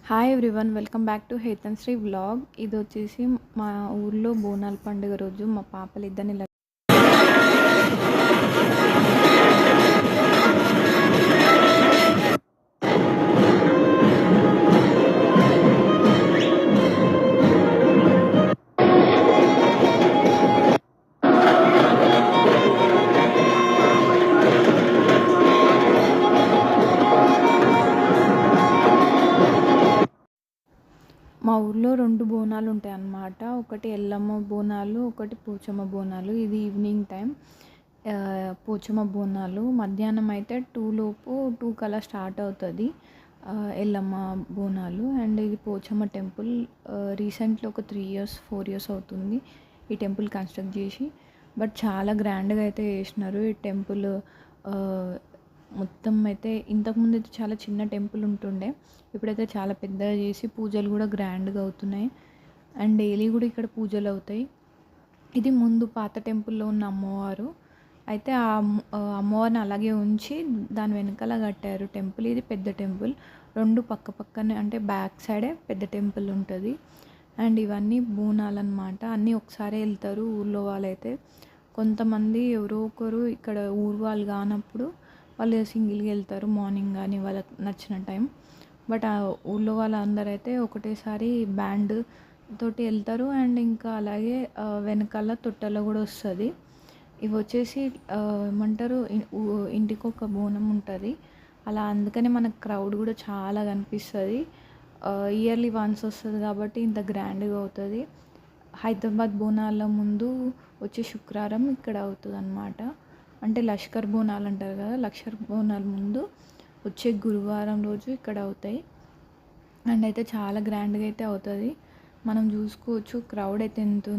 Hi everyone, welcome back to Hetanshri vlog. ఇది వచ్చేసి మా ఊర్లో బోనాల పండుగ రోజు మా పాపలు ఇద్దరిని మా ఊర్లో 2 బోనాలు ఉంటాయి అన్నమాట. ఒకటి ఎల్లమ్మ బోనాలు, ఒకటి పోచమ్మ బోనాలు. ఇది ఈవినింగ్ టైం పోచమ్మ బోనాలు. మధ్యాహ్నం అయితే 2 లోపు 2 కల్లా స్టార్ట్ అవుతుంది ఎల్లమ్మ బోనాలు. అండ్ ఇది పోచమ్మ టెంపుల్. రీసెంట్లీ ఒక 3 ఇయర్స్ 4 ఇయర్స్ అవుతుంది ఈ టెంపుల్ కన్స్ట్రక్ట్ చేసి. బట్ చాలా గ్రాండ్గా అయితే చేసినారు ఈ టెంపుల్. మొత్తం అయితే ఇంతకుముందు అయితే చాలా చిన్న టెంపుల్ ఉంటుండే, ఇప్పుడైతే చాలా పెద్దగా చేసి పూజలు కూడా గ్రాండ్గా అవుతున్నాయి. అండ్ డైలీ కూడా ఇక్కడ పూజలు అవుతాయి. ఇది ముందు పాత టెంపుల్లో ఉన్న అమ్మవారు. అయితే ఆ అమ్మవారిని అలాగే ఉంచి దాని వెనకాల కట్టారు టెంపుల్. ఇది పెద్ద టెంపుల్. 2 పక్క పక్కనే, అంటే బ్యాక్ సైడే పెద్ద టెంపుల్ ఉంటుంది. అండ్ ఇవన్నీ బోనాలు అన్నమాట. అన్నీ ఒకసారి వెళ్తారు ఊళ్ళో వాళ్ళైతే. కొంతమంది ఎవరో ఒకరు ఇక్కడ ఊరు వాళ్ళు కానప్పుడు వాళ్ళు సింగిల్గా వెళ్తారు మార్నింగ్ కానీ వాళ్ళకి నచ్చిన టైం. బట్ ఆ ఊళ్ళో వాళ్ళందరూ అయితే ఒకటేసారి బ్యాండ్ తోటి వెళ్తారు. అండ్ ఇంకా అలాగే వెనకాల తొట్టెలో కూడా వస్తుంది. ఇవి వచ్చేసి ఏమంటారు, ఇంటికి ఒక బోనం ఉంటుంది అలా. అందుకనే మనకు క్రౌడ్ కూడా చాలా కనిపిస్తుంది. ఇయర్లీ వన్స్ వస్తుంది కాబట్టి ఇంత గ్రాండ్గా అవుతుంది. హైదరాబాద్ బోనాల ముందు వచ్చే శుక్రవారం ఇక్కడ అవుతుంది అన్నమాట. అంటే లష్కర్ బోనాలు అంటారు కదా, లష్కర్ బోనాల ముందు వచ్చే గురువారం రోజు ఇక్కడ అవుతాయి. అండ్ అయితే చాలా గ్రాండ్గా అయితే అవుతుంది. మనం చూసుకోవచ్చు క్రౌడ్ అయితే ఎంత